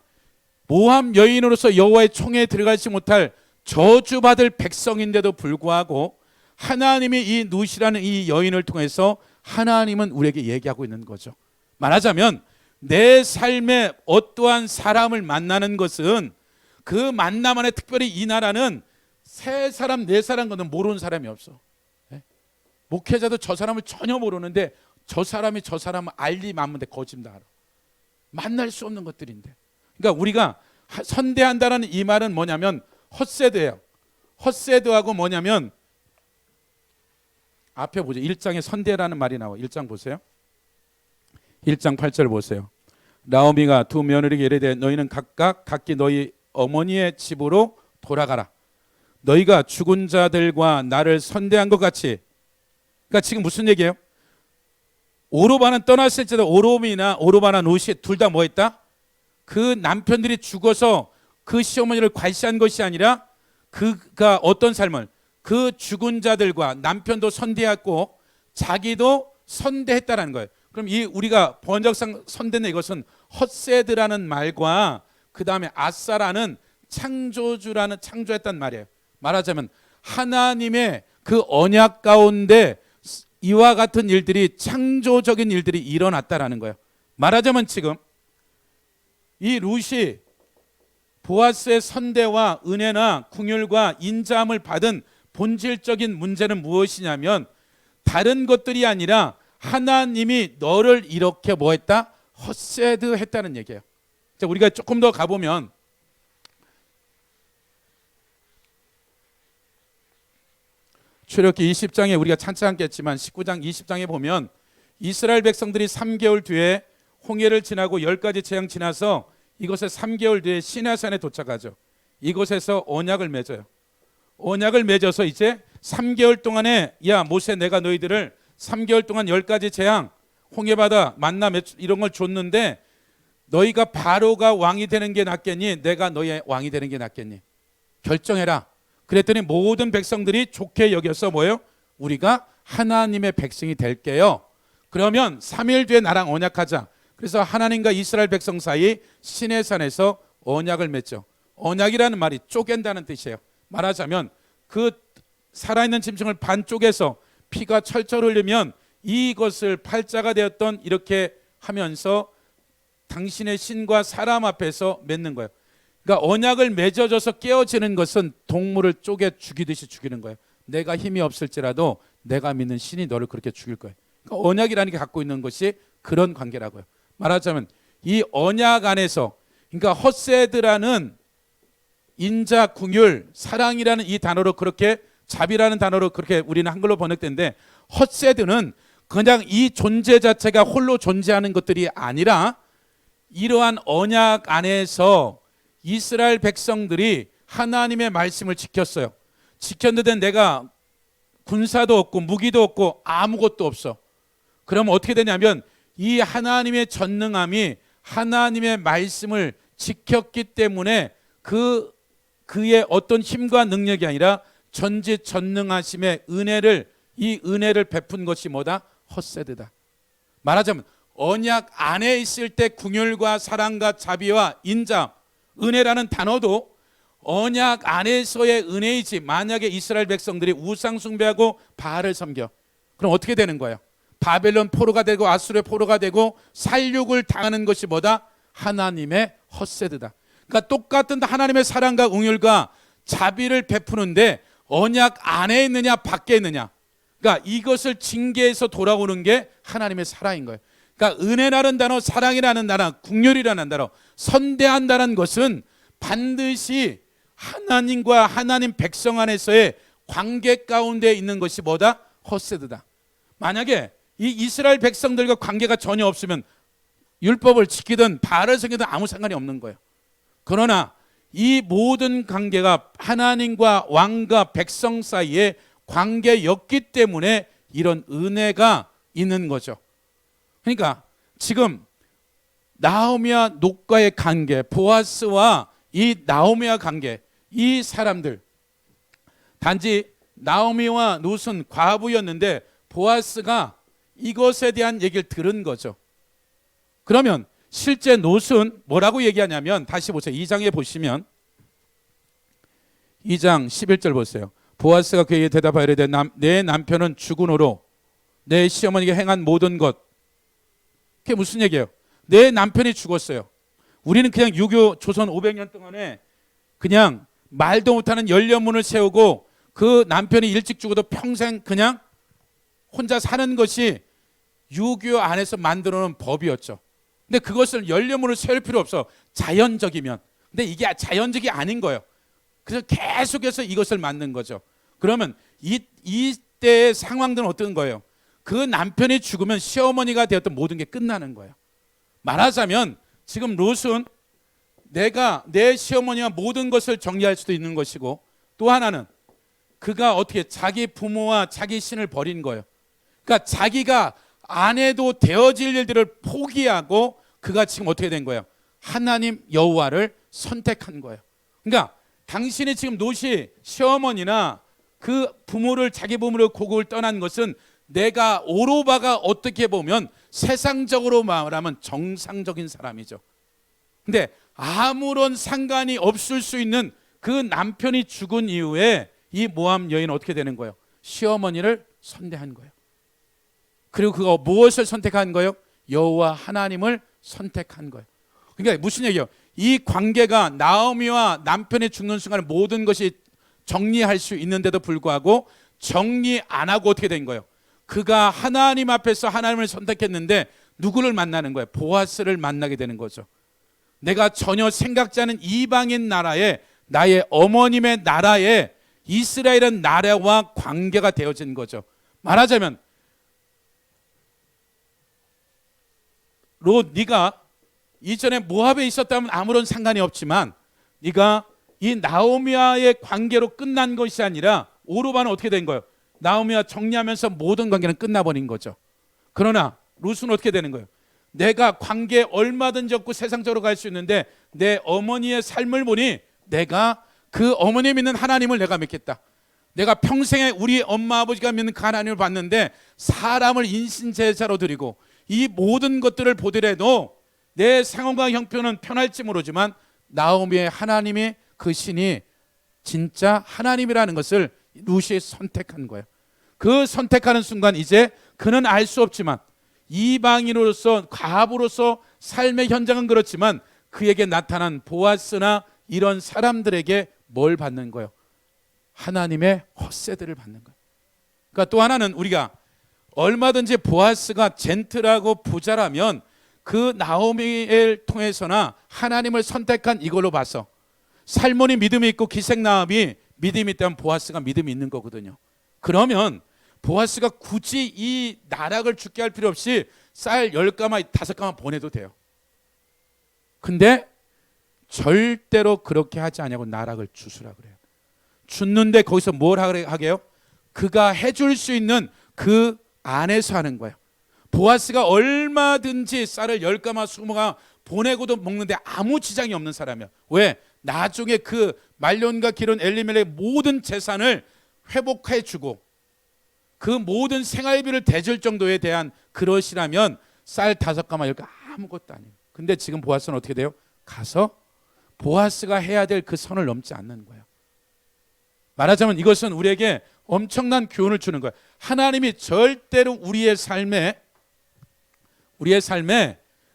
모함 여인으로서 여호와의 총회에 들어가지 못할 저주받을 백성인데도 불구하고 하나님이 이 누시라는 이 여인을 통해서 하나님은 우리에게 얘기하고 있는 거죠. 말하자면 내 삶에 어떠한 사람을 만나는 것은 그 만남 안에, 특별히 이 나라는 3사람 4사람 거는 모르는 사람이 없어. 목회자도 저 사람을 전혀 모르는데 저 사람이 저 사람을 알리 만문데 거짓다 알아. 만날 수 없는 것들인데, 그러니까 우리가 선대한다는 이 말은 뭐냐면 헛세드예요. 헛세드하고 뭐냐면 앞에 보죠. 1장에 선대라는 말이 나와. 1장 보세요. 1장 8절 보세요. 나오미가 두 며느리에게 이르되 너희는 각각 각기 너희 어머니의 집으로 돌아가라. 너희가 죽은 자들과 나를 선대한 것 같이. 그러니까 지금 무슨 얘기예요? 오르바는 떠났을 때도 오르바나 룻이 둘 다 뭐 했다? 그 남편들이 죽어서 그 시어머니를 괄시한 것이 아니라 그가 어떤 삶을, 그 죽은 자들과 남편도 선대했고 자기도 선대했다라는 거예요. 그럼 이 우리가 번역상 선대는 이것은 헛세드라는 말과 그 다음에 아사라는 창조주라는 창조했단 말이에요. 말하자면 하나님의 그 언약 가운데 이와 같은 일들이, 창조적인 일들이 일어났다라는 거예요. 말하자면 지금 이 룻이 보아스의 선대와 은혜나 긍휼과 인자함을 받은 본질적인 문제는 무엇이냐면 다른 것들이 아니라 하나님이 너를 이렇게 뭐 했다? 헛세드 했다는 얘기예요. 자, 우리가 조금 더 가보면 출애굽기 20장에 우리가 찾지 않겠지만 19장 20장에 보면 이스라엘 백성들이 3개월 뒤에 홍해를 지나고 10가지 재앙 지나서 이곳에 3개월 뒤에 시내산에 도착하죠. 이곳에서 언약을 맺어요. 언약을 맺어서 이제 3개월 동안에 야 모세 내가 너희들을 3개월 동안 10가지 재앙, 홍해바다, 만나 이런 걸 줬는데 너희가 바로가 왕이 되는 게 낫겠니? 내가 너희의 왕이 되는 게 낫겠니? 결정해라. 그랬더니 모든 백성들이 좋게 여겨서 뭐예요? 우리가 하나님의 백성이 될게요. 그러면 3일 뒤에 나랑 언약하자. 그래서 하나님과 이스라엘 백성 사이 시내산에서 언약을 맺죠. 언약이라는 말이 쪼갠다는 뜻이에요. 말하자면 그 살아있는 짐승을 반 쪼개서 피가 철철 흘리면 이것을 팔자가 되었던, 이렇게 하면서 당신의 신과 사람 앞에서 맺는 거예요. 그러니까 언약을 맺어져서 깨어지는 것은 동물을 쪼개 죽이듯이 죽이는 거예요. 내가 힘이 없을지라도 내가 믿는 신이 너를 그렇게 죽일 거예요. 그러니까 언약이라는 게 갖고 있는 것이 그런 관계라고요. 말하자면 이 언약 안에서, 그러니까 헛세드라는 인자, 긍휼, 사랑이라는 이 단어로, 그렇게 자비라는 단어로 그렇게 우리는 한글로 번역된데, 헛세드는 그냥 이 존재 자체가 홀로 존재하는 것들이 아니라 이러한 언약 안에서 이스라엘 백성들이 하나님의 말씀을 지켰어요. 지켰는데 내가 군사도 없고 무기도 없고 아무것도 없어. 그러면 어떻게 되냐면 이 하나님의 전능함이 하나님의 말씀을 지켰기 때문에 그의 어떤 힘과 능력이 아니라 전지전능하심의 은혜를, 이 은혜를 베푼 것이 뭐다? 헛세드다. 말하자면 언약 안에 있을 때 긍휼과 사랑과 자비와 인자, 은혜라는 단어도 언약 안에서의 은혜이지, 만약에 이스라엘 백성들이 우상 숭배하고 바알을 섬겨, 그럼 어떻게 되는 거예요? 바벨론 포로가 되고 아수르 포로가 되고 살육을 당하는 것이 뭐다? 하나님의 헛세드다. 그러니까 똑같은 하나님의 사랑과 긍휼과 자비를 베푸는데 언약 안에 있느냐 밖에 있느냐, 그러니까 이것을 징계해서 돌아오는 게 하나님의 사랑인 거예요. 그러니까 은혜라는 단어, 사랑이라는 단어, 긍휼이라는 단어, 선대한다는 것은 반드시 하나님과 하나님 백성 안에서의 관계 가운데 있는 것이 뭐다? 헛세드다. 만약에 이 이스라엘 백성들과 관계가 전혀 없으면 율법을 지키든 바알을 섬기든 아무 상관이 없는 거예요. 그러나 이 모든 관계가 하나님과 왕과 백성 사이의 관계였기 때문에 이런 은혜가 있는 거죠. 그러니까 지금 나오미와 롯과의 관계, 보아스와 이 나오미와 관계, 이 사람들, 단지 나오미와 롯은 과부였는데 보아스가 이것에 대한 얘기를 들은 거죠. 그러면 실제 롯은 뭐라고 얘기하냐면, 다시 보세요. 2장에 보시면 2장 11절 보세요. 보아스가 그에게 대답하여 이르되 내 남편은 죽은으로 내 시어머니가 행한 모든 것. 그게 무슨 얘기예요? 내 남편이 죽었어요. 우리는 그냥 유교 조선 500년 동안에 그냥 말도 못하는 연료문을 세우고 그 남편이 일찍 죽어도 평생 그냥 혼자 사는 것이 유교 안에서 만들어 놓은 법이었죠. 근데 그것을 연료문을 세울 필요 없어. 자연적이면. 근데 이게 자연적이 아닌 거예요. 그래서 계속해서 이것을 만든 거죠. 그러면 이때의 상황들은 어떤 거예요? 그 남편이 죽으면 시어머니가 되었던 모든 게 끝나는 거예요. 말하자면 지금 롯은 내가 내 시어머니와 모든 것을 정리할 수도 있는 것이고, 또 하나는 그가 어떻게 자기 부모와 자기 신을 버린 거예요. 그러니까 자기가 안 해도 되어질 일들을 포기하고 그가 지금 어떻게 된 거예요? 하나님 여호와를 선택한 거예요. 그러니까 당신이 지금 롯이 시어머니나 그 부모를, 자기 부모를 고국을 떠난 것은 내가 오로바가 어떻게 보면 세상적으로 말하면 정상적인 사람이죠. 근데 아무런 상관이 없을 수 있는 그 남편이 죽은 이후에 이 모함 여인은 어떻게 되는 거예요? 시어머니를 선택한 거예요. 그리고 그가 무엇을 선택한 거예요? 여호와 하나님을 선택한 거예요. 그러니까 무슨 얘기예요? 이 관계가 나오미와 남편이 죽는 순간에 모든 것이 정리할 수 있는데도 불구하고 정리 안 하고 어떻게 된 거예요? 그가 하나님 앞에서 하나님을 선택했는데 누구를 만나는 거예요? 보아스를 만나게 되는 거죠. 내가 전혀 생각지 않은 이방인 나라에, 나의 어머님의 나라에, 이스라엘은 나라와 관계가 되어진 거죠. 말하자면 롯, 네가 이전에 모압에 있었다면 아무런 상관이 없지만 네가 이 나오미와의 관계로 끝난 것이 아니라 오르바는 어떻게 된 거예요? 나오미와 정리하면서 모든 관계는 끝나버린 거죠. 그러나 롯은 어떻게 되는 거예요? 내가 관계 얼마든지 없고 세상적으로 갈 수 있는데 내 어머니의 삶을 보니 내가 그 어머니 믿는 하나님을 내가 믿겠다. 내가 평생에 우리 엄마 아버지가 믿는 그 하나님을 봤는데 사람을 인신제사로 드리고 이 모든 것들을 보더라도 내 상황과 형편은 편할지 모르지만 나오미의 하나님이, 그 신이 진짜 하나님이라는 것을 롯이 선택한 거예요. 그 선택하는 순간 이제 그는 알 수 없지만 이방인으로서, 과부로서 삶의 현장은 그렇지만 그에게 나타난 보아스나 이런 사람들에게 뭘 받는 거예요? 하나님의 헛세대를 받는 거예요. 그러니까 또 하나는 우리가 얼마든지 보아스가 젠틀하고 부자라면 그 나오미를 통해서나 하나님을 선택한 이걸로 봐서 살몬이 믿음이 있고 기생나합이 믿음이 있다면 보아스가 믿음이 있는 거거든요. 그러면 보아스가 굳이 이 나락을 죽게 할 필요 없이 쌀 10가마 5가마 보내도 돼요. 근데 절대로 그렇게 하지 않냐고 나락을 주수라 그래요. 줬는데 거기서 뭘 하게요? 그가 해줄 수 있는 그 안에서 하는 거예요. 보아스가 얼마든지 쌀을 10가마 20가마 보내고도 먹는데 아무 지장이 없는 사람이야. 왜? 나중에 그 말론과 기른 엘리멜렉의 모든 재산을 회복해 주고 그 모든 생활비를 대줄 정도에 대한 그릇이라면 쌀 5가마 10가마 아무것도 아니에요. 근데 지금 보아스는 어떻게 돼요? 가서 보아스가 해야 될 그 선을 넘지 않는 거예요. 말하자면 이것은 우리에게 엄청난 교훈을 주는 거예요. 하나님이 절대로 우리의 삶에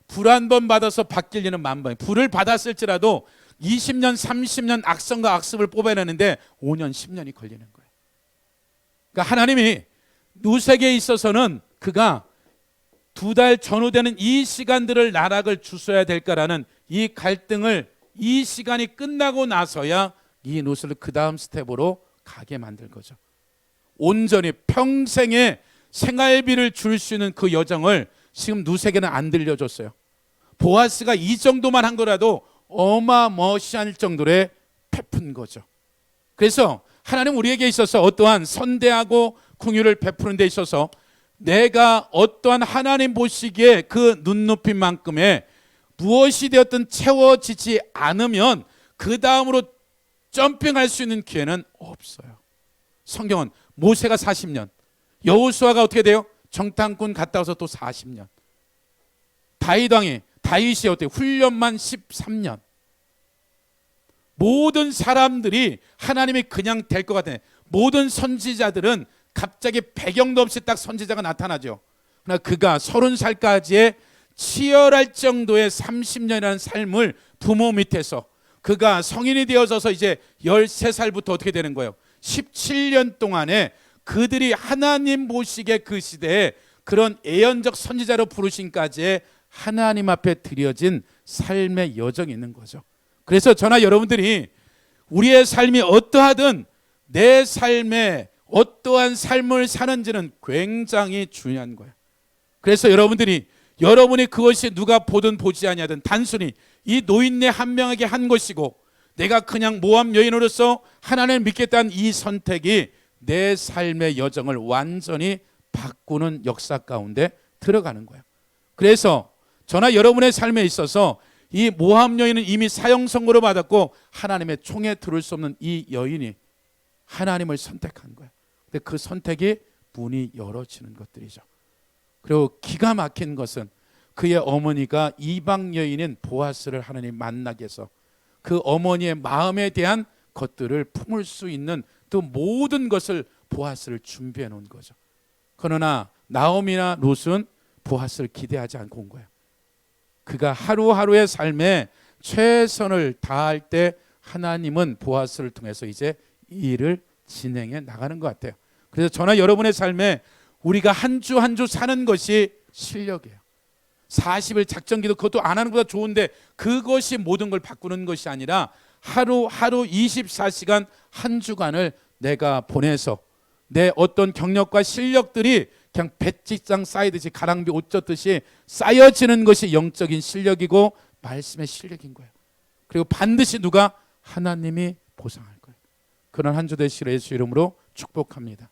불 한 번 받아서 바뀔 일은 만번, 불을 받았을지라도 20년 30년 악성과 악습을 뽑아내는데 5년 10년이 걸리는 거예요. 그러니까 하나님이 롯에게 있어서는 그가 2달 전후되는 이 시간들을 나락을 주셔야 될까라는 이 갈등을, 이 시간이 끝나고 나서야 이 롯을 그 다음 스텝으로 가게 만들 거죠. 온전히 평생의 생활비를 줄 수 있는 그 여정을 지금 롯에게는 안 들려줬어요. 보아스가 이 정도만 한 거라도 어마무시할 정도로 베푼 거죠. 그래서 하나님 우리에게 있어서 어떠한 선대하고 긍휼을 베푸는 데 있어서 내가 어떠한 하나님 보시기에 그 눈높이만큼의 무엇이 되었든 채워지지 않으면 그 다음으로 점핑할 수 있는 기회는 없어요. 성경은 모세가 40년, 여호수아가 어떻게 돼요? 정탐꾼 갔다 와서 또 40년, 다윗이 어떻게 훈련만 13년. 모든 사람들이 하나님이 그냥 될 것 같아. 모든 선지자들은 갑자기 배경도 없이 딱 선지자가 나타나죠. 그러나 그가 30살까지의 치열할 정도의 30년이라는 삶을 부모 밑에서, 그가 성인이 되어서 이제 13살부터 어떻게 되는 거예요? 17년 동안에 그들이 하나님 보시기에 그 시대에 그런 예언적 선지자로 부르심까지의 하나님 앞에 드려진 삶의 여정이 있는 거죠. 그래서 저나 여러분들이 우리의 삶이 어떠하든 내 삶에 어떠한 삶을 사는지는 굉장히 중요한 거예요. 그래서 여러분이 그것이 누가 보든 보지 아니하든 단순히 이 노인네 한 명에게 한 것이고, 내가 그냥 모함 여인으로서 하나님을 믿겠다는 이 선택이 내 삶의 여정을 완전히 바꾸는 역사 가운데 들어가는 거예요. 그래서 저나 여러분의 삶에 있어서 이 모함 여인은 이미 사형 선고를 받았고 하나님의 총에 들을 수 없는 이 여인이 하나님을 선택한 거예요. 근데 그 선택이 문이 열어지는 것들이죠. 그리고 기가 막힌 것은 그의 어머니가 이방 여인인 보아스를 하나님 만나게 해서 그 어머니의 마음에 대한 것들을 품을 수 있는 또 모든 것을 보아스를 준비해 놓은 거죠. 그러나 나오미나 롯은 보아스를 기대하지 않고 온 거예요. 그가 하루하루의 삶에 최선을 다할 때 하나님은 보아스를 통해서 이제 이 일을 진행해 나가는 것 같아요. 그래서 저나 여러분의 삶에 우리가 한 주 한 주 사는 것이 실력이에요. 40일 작전기도 그것도 안 하는 것보다 좋은데 그것이 모든 걸 바꾸는 것이 아니라 하루하루 24시간 한 주간을 내가 보내서 내 어떤 경력과 실력들이 그냥 배지장 쌓이듯이 가랑비 옷 젖듯이 쌓여지는 것이 영적인 실력이고 말씀의 실력인 거예요. 그리고 반드시 누가? 하나님이 보상할 거예요. 그런 한 주 되시기를 예수 이름으로 축복합니다.